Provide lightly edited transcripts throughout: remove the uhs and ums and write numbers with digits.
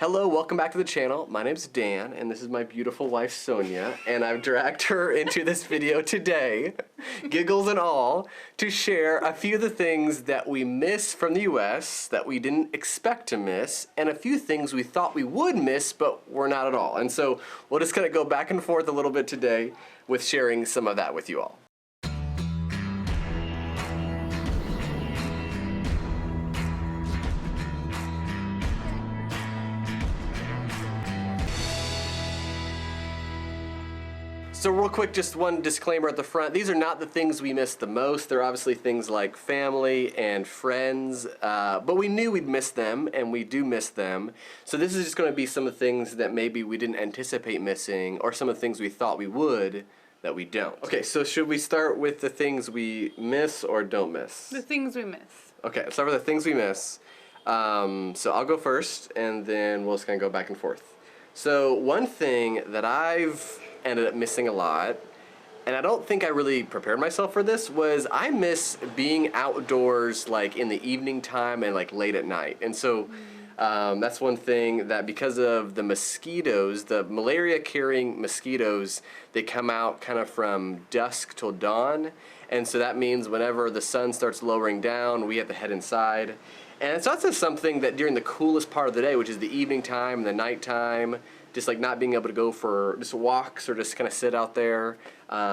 Hello, welcome back to the channel. My name's Dan, and this is my beautiful wife, Sonia, and I've dragged her into this video today, giggles and all, to share a few of the things that we miss from the US that we didn't expect to miss, and a few things we thought we would miss, but we're not at all. And so we'll just kind of go back and forth a little bit today with sharing some of that with you all. So real quick, just one disclaimer at the front. These are not the things we miss the most. They're obviously things like family and friends, but we knew we'd miss them, and we do miss them. So this is just going to be some of the things that maybe we didn't anticipate missing, or some of the things we thought we would that we don't. Okay, so should we start with the things we miss or don't miss? The things we miss. Okay, let's start with the things we miss. So I'll go first, and then we'll just kind of go back and forth. So one thing that I've ended up missing a lot, and I don't think I really prepared myself for this, was I miss being outdoors like in the evening time and like late at night. And so that's one thing that, because of the mosquitoes, the malaria carrying mosquitoes, they come out kind of from dusk till dawn. And so that means whenever the sun starts lowering down, we have to head inside. And so that's just something that during the coolest part of the day, which is the evening time and the nighttime, just like not being able to go for just walks or just kind of sit out there,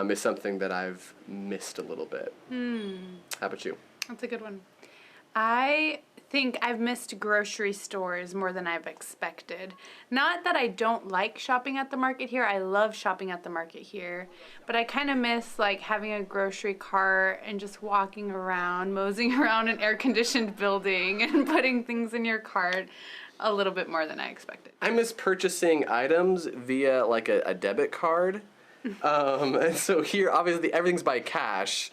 is something that I've missed a little bit. How about you? That's a good one. I think I've missed grocery stores more than I've expected. Not that I don't like shopping at the market here. I love shopping at the market here. But I kind of miss like having a grocery cart and just walking around, moseying around an air-conditioned building and putting things in your cart a little bit more than I expected. I miss purchasing items via like a debit card. And so here, obviously, everything's by cash.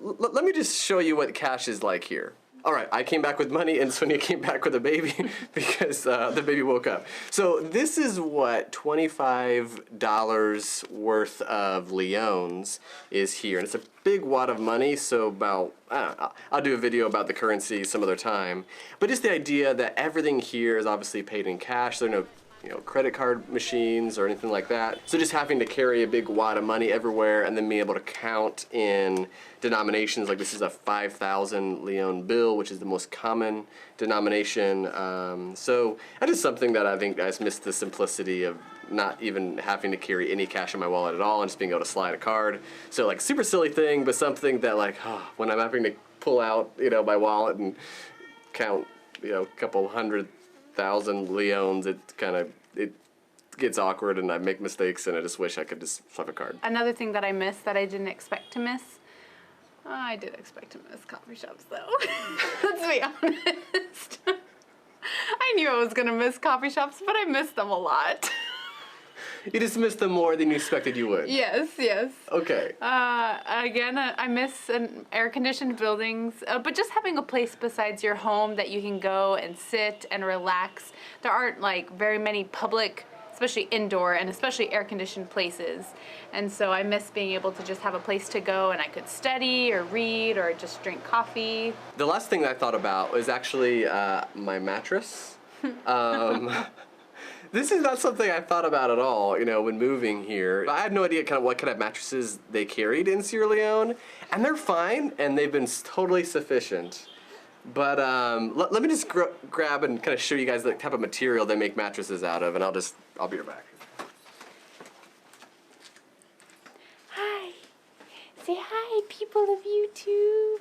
Let me just show you what cash is like here. All right, I came back with money, and Sonia came back with a baby because the baby woke up. So this is what $25 worth of Leones is here. And it's a big wad of money, so about, I don't know, I'll do a video about the currency some other time. But just the idea that everything here is obviously paid in cash. There are no credit card machines or anything like that. So just having to carry a big wad of money everywhere and then being able to count in denominations, like this is a 5,000 Leone bill, which is the most common denomination. So that is something that I think I just missed, the simplicity of not even having to carry any cash in my wallet at all and just being able to slide a card. So like super silly thing, but something that like, when I'm having to pull out, my wallet and count, a couple 100,000 Leones, it gets awkward and I make mistakes and I just wish I could just flip a card. Another thing that I missed that I didn't expect to miss, I did expect to miss coffee shops though. Let's be honest. I knew I was gonna miss coffee shops, but I missed them a lot. You just missed them more than you expected you would. Yes. Okay. Again, I miss air-conditioned buildings, but just having a place besides your home that you can go and sit and relax. There aren't like very many public, especially indoor and especially air-conditioned places. And so I miss being able to just have a place to go and I could study or read or just drink coffee. The last thing that I thought about was actually my mattress. This is not something I thought about at all, when moving here. I had no idea kind of what kind of mattresses they carried in Sierra Leone, and they're fine, and they've been totally sufficient. But let me just grab and kind of show you guys the type of material they make mattresses out of, and I'll be right back. Hi. Say hi, people of YouTube.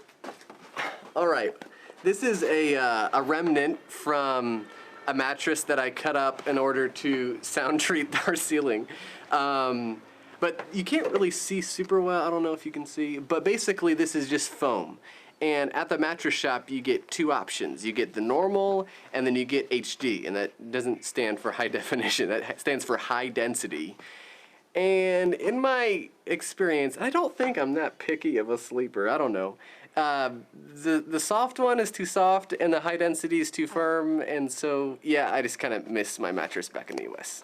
All right. This is a remnant from a mattress that I cut up in order to sound treat our ceiling. But you can't really see super well. I don't know if you can see, but basically this is just foam. And at the mattress shop, you get two options. You get the normal, and then you get HD, and that doesn't stand for high definition. That stands for high density. And in my experience, I don't think I'm that picky of a sleeper. I don't know. The soft one is too soft, and the high density is too firm, and so yeah, I just kind of miss my mattress back in the US.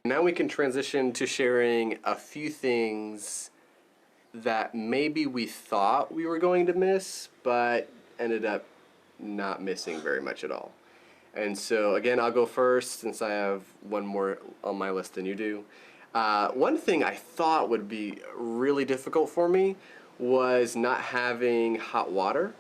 Now we can transition to sharing a few things that maybe we thought we were going to miss, but ended up not missing very much at all. And so again, I'll go first since I have one more on my list than you do. One thing I thought would be really difficult for me was not having hot water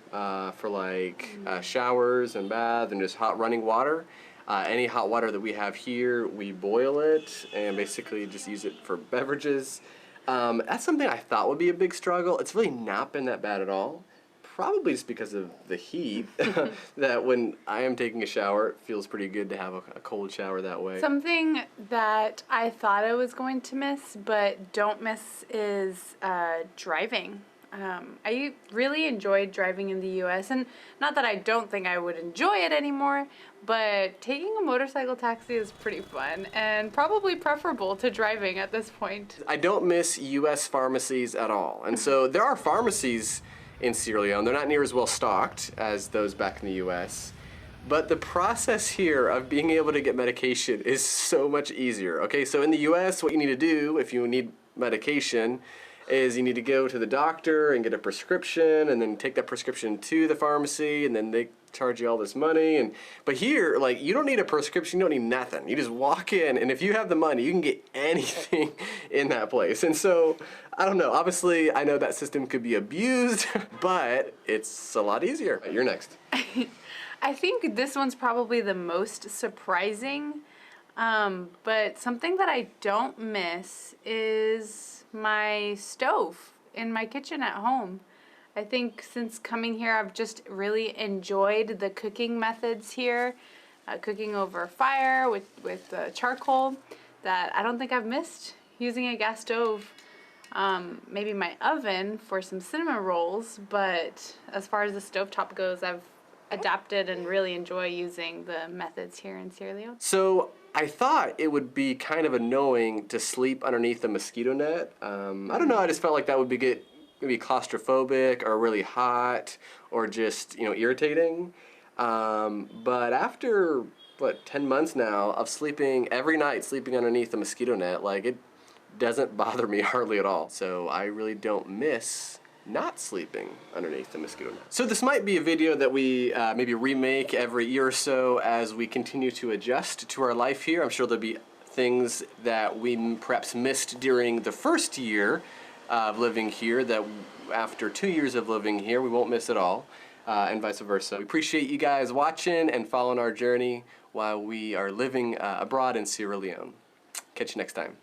for like showers and bath and just hot running water. Any hot water that we have here, we boil it and basically just use it for beverages. That's something I thought would be a big struggle. It's really not been that bad at all. Probably just because of the heat, that when I am taking a shower, it feels pretty good to have a cold shower that way. Something that I thought I was going to miss, but don't miss, is driving. I really enjoyed driving in the U.S., and not that I don't think I would enjoy it anymore, but taking a motorcycle taxi is pretty fun and probably preferable to driving at this point. I don't miss U.S. pharmacies at all. And so there are pharmacies in Sierra Leone. They're not near as well stocked as those back in the U.S., but the process here of being able to get medication is so much easier. Okay, so in the U.S., what you need to do if you need medication is you need to go to the doctor and get a prescription and then take that prescription to the pharmacy and then they charge you all this money. But here, like, you don't need a prescription, you don't need nothing. You just walk in, and if you have the money, you can get anything in that place. And so, I don't know, obviously I know that system could be abused, but it's a lot easier. You're next. I think this one's probably the most surprising, but something that I don't miss is my stove in my kitchen at home. I think since coming here, I've just really enjoyed the cooking methods here, cooking over fire with charcoal, that I don't think I've missed using a gas stove. Maybe my oven for some cinnamon rolls, but as far as the stovetop goes, I've adapted and really enjoy using the methods here in Sierra Leone. So I thought it would be kind of annoying to sleep underneath a mosquito net. I don't know, I just felt like that would be maybe claustrophobic or really hot or just, irritating. But after, 10 months now of sleeping every night, sleeping underneath a mosquito net, like, it doesn't bother me hardly at all. So I really don't miss not sleeping underneath the mosquito net. So this might be a video that we maybe remake every year or so as we continue to adjust to our life here. I'm sure there'll be things that we perhaps missed during the first year of living here that after 2 years of living here we won't miss at all, and vice versa. We appreciate you guys watching and following our journey while we are living abroad in Sierra Leone. Catch you next time.